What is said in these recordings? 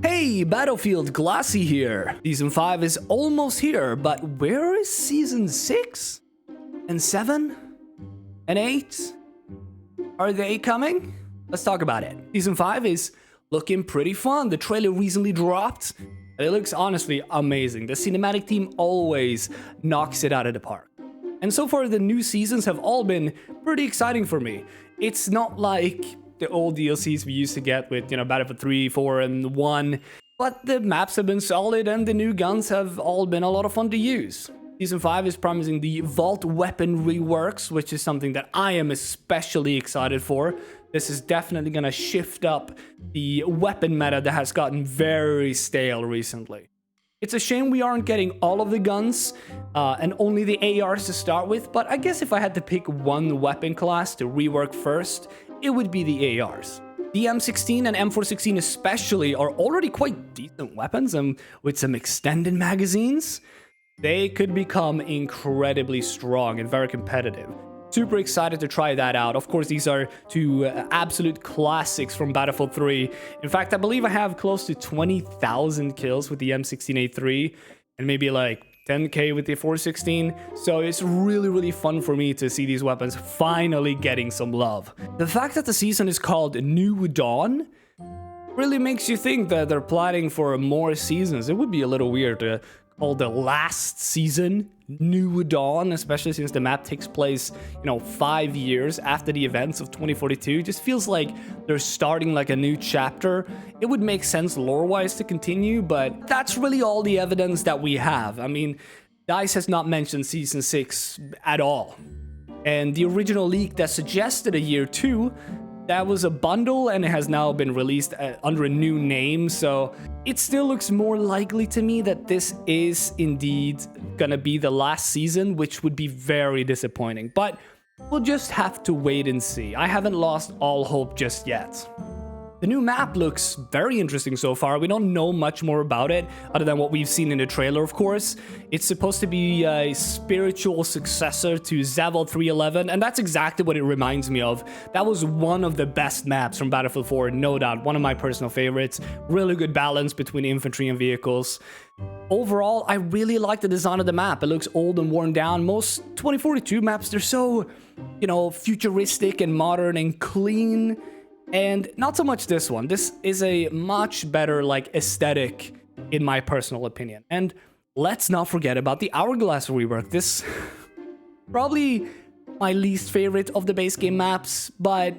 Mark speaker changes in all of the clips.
Speaker 1: Hey, Battlefield, Glasse here. Season 5 is almost here, but where is Season 6? And 7? And 8? Are they coming? Let's talk about it. Season 5 is looking pretty fun. The trailer recently dropped, and it looks honestly amazing. The cinematic team always knocks it out of the park. And so far, the new seasons have all been pretty exciting for me. It's not like the old DLCs we used to get with, Battlefield 3, 4, and 1. But the maps have been solid and the new guns have all been a lot of fun to use. Season 5 is promising the Vault weapon reworks, which is something that I am especially excited for. This is definitely going to shift up the weapon meta that has gotten very stale recently. It's a shame we aren't getting all of the guns and only the ARs to start with, but I guess if I had to pick one weapon class to rework first, it would be the ARs. The M16 and M416 especially are already quite decent weapons, and with some extended magazines, they could become incredibly strong and very competitive. Super excited to try that out. Of course, these are two absolute classics from Battlefield 3. In fact, I believe I have close to 20,000 kills with the M16A3 and maybe like 10k with the 416. So it's really fun for me to see these weapons finally getting some love. The fact that the season is called New Dawn really makes you think that they're planning for more seasons. It would be a little weird to call the last season New Dawn, especially since the map takes place, 5 years after the events of 2042. It just feels like they're starting like a new chapter. It would make sense lore-wise to continue, but that's really all the evidence that we have. I mean, DICE has not mentioned Season 6 at all. And the original leak that suggested a year 2, that was a bundle and it has now been released under a new name, so it still looks more likely to me that this is indeed gonna be the last season, which would be very disappointing. But we'll just have to wait and see. I haven't lost all hope just yet. The new map looks very interesting so far. We don't know much more about it other than what we've seen in the trailer, of course. It's supposed to be a spiritual successor to Zavol 311, and that's exactly what it reminds me of. That was one of the best maps from Battlefield 4, no doubt. One of my personal favorites. Really good balance between infantry and vehicles. Overall, I really like the design of the map. It looks old and worn down. Most 2042 maps, they're so, futuristic and modern and clean. And not so much this one. This is a much better, aesthetic, in my personal opinion. And let's not forget about the Hourglass rework. This probably my least favorite of the base game maps, but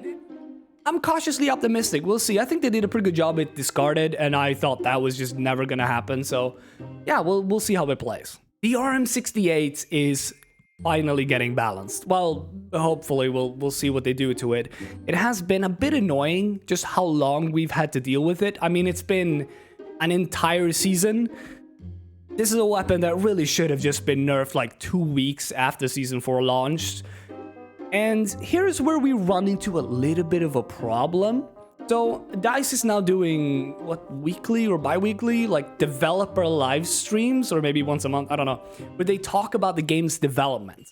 Speaker 1: I'm cautiously optimistic. We'll see. I think they did a pretty good job with Discarded, and I thought that was just never gonna happen. So yeah, we'll see how it plays. The RM68 is finally getting balanced. Well, hopefully we'll see what they do to it. It has been a bit annoying just how long we've had to deal with it. I mean, it's been an entire season. This is a weapon that really should have just been nerfed like 2 weeks after Season 4 launched. And here's where we run into a little bit of a problem. So DICE is now doing, weekly or bi-weekly, developer live streams, or maybe once a month, I don't know, where they talk about the game's development.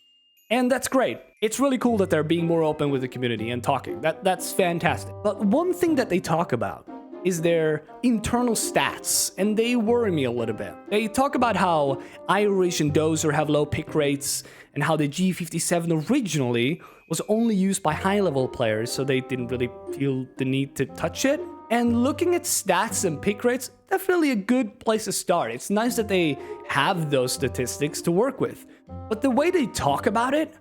Speaker 1: And that's great. It's really cool that they're being more open with the community and talking. That's fantastic. But one thing that they talk about is their internal stats, and they worry me a little bit. They talk about how Irish and Dozer have low pick rates, and how the G57 originally was only used by high-level players, so they didn't really feel the need to touch it. And looking at stats and pick rates, definitely a good place to start. It's nice that they have those statistics to work with. But the way they talk about it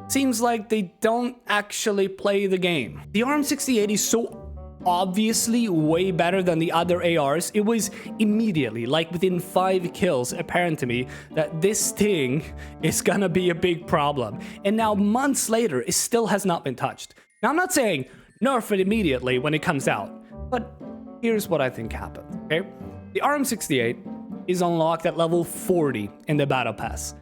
Speaker 1: seems like they don't actually play the game. The RM68 is so obviously way better than the other ARs. It was immediately, within 5 kills, apparent to me that this thing is gonna be a big problem. And now months later, it still has not been touched. Now, I'm not saying nerf it immediately when it comes out, but here's what I think happened, okay? The RM68 is unlocked at level 40 in the Battle Pass.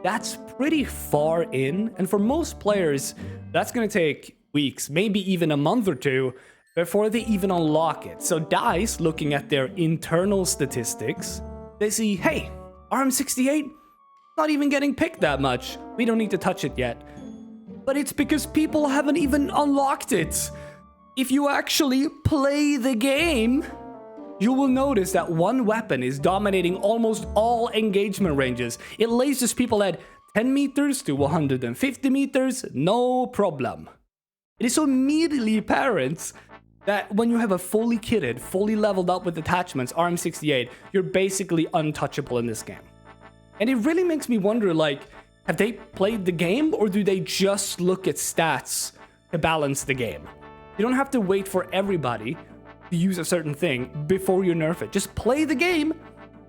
Speaker 1: That's pretty far in, and for most players, that's gonna take weeks, maybe even a month or two, before they even unlock it. So DICE, looking at their internal statistics, they see, hey, RM68, not even getting picked that much. We don't need to touch it yet. But it's because people haven't even unlocked it. If you actually play the game, you will notice that one weapon is dominating almost all engagement ranges. It lasers people at 10 meters to 150 meters, no problem. It is so immediately apparent that when you have a fully kitted, fully leveled up with attachments RM68, you're basically untouchable in this game. And it really makes me wonder, like, have they played the game or do they just look at stats to balance the game? You don't have to wait for everybody to use a certain thing before you nerf it. Just play the game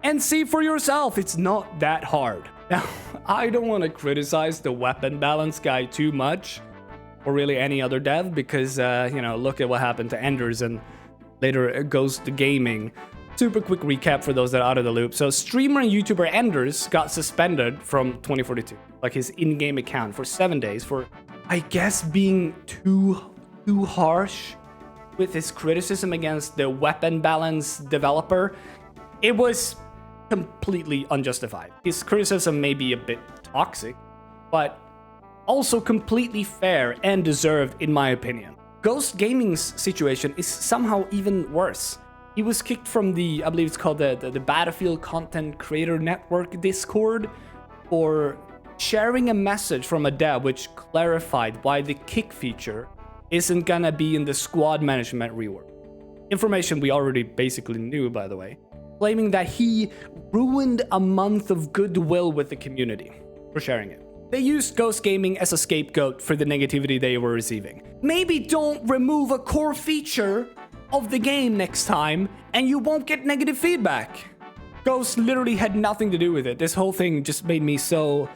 Speaker 1: and see for yourself. It's not that hard. Now, I don't want to criticize the weapon balance guy too much, or really any other dev, because, look at what happened to Enders and later Ghost Gaming. Super quick recap for those that are out of the loop. So streamer and YouTuber Enders got suspended from 2042, like his in-game account, for 7 days for, I guess, being too harsh with his criticism against the weapon balance developer. It was completely unjustified. His criticism may be a bit toxic, but also completely fair and deserved, in my opinion. Ghost Gaming's situation is somehow even worse. He was kicked from the, I believe it's called the Battlefield Content Creator Network Discord for sharing a message from a dev which clarified why the kick feature isn't gonna be in the squad management rework. Information we already basically knew, by the way. Claiming that he ruined a month of goodwill with the community for sharing it. They used Ghost Gaming as a scapegoat for the negativity they were receiving. Maybe don't remove a core feature of the game next time and you won't get negative feedback. Ghost literally had nothing to do with it. This whole thing just made me so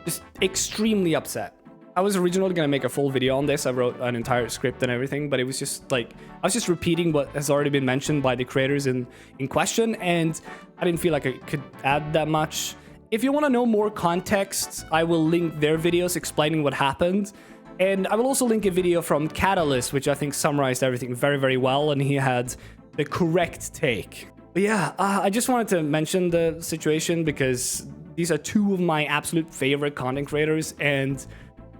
Speaker 1: just extremely upset. I was originally gonna make a full video on this. I wrote an entire script and everything, but it was just like, I was just repeating what has already been mentioned by the creators in question, and I didn't feel like I could add that much. If you want to know more context, I will link their videos explaining what happened. And I will also link a video from Catalyst, which I think summarized everything very, very well, and he had the correct take. But yeah, I just wanted to mention the situation because these are two of my absolute favorite content creators, and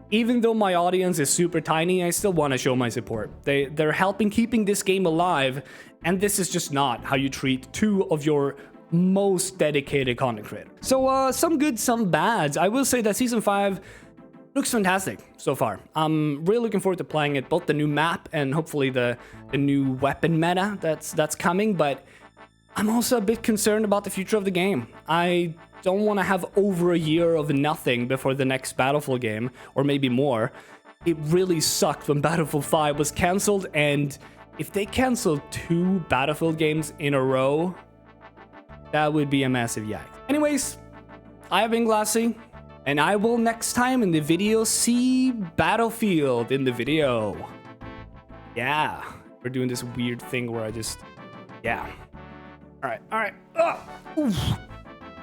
Speaker 1: even though my audience is super tiny, I still want to show my support. They're helping keeping this game alive, and this is just not how you treat two of your most dedicated content creators. So some good, some bads. I will say that Season 5 looks fantastic so far. I'm really looking forward to playing it, both the new map and hopefully the new weapon meta that's coming, but I'm also a bit concerned about the future of the game. I don't want to have over a year of nothing before the next Battlefield game, or maybe more. It really sucked when Battlefield 5 was cancelled, and if they cancel 2 Battlefield games in a row, that would be a massive yikes. Anyways, I have been Glasse, and I will next time in the video see Battlefield in the video. Yeah, we're doing this weird thing where I just, yeah. All right. Oof.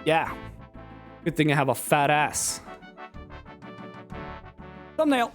Speaker 1: Yeah. Good thing I have a fat ass. Thumbnail.